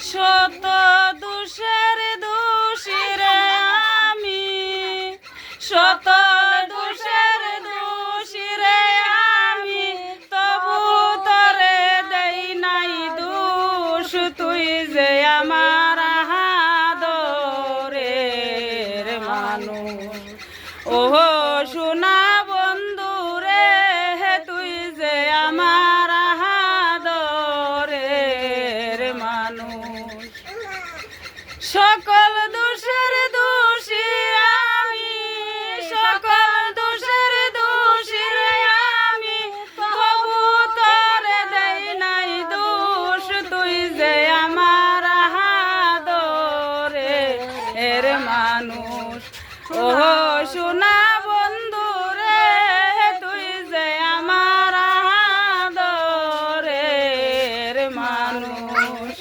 শত দোষের দোষী রে আমি, শত দোষের দোষী রে আমি, তবু তরে দেই নাই দোষ, তুই যে আমার আদরের মানুষ। ওহো সোনা বন্ধু রে, তুই যে আমার আদরের মানুষ। সকল দোষের দোষী আমি, সকল দোষের দোষী রে আমি, তবু তরে দেই নাই দোষ, তুই যে আমার আদরের মানুষ। ওহো সোনা বন্ধু রে, তুই যে আমার আদরের মানুষ।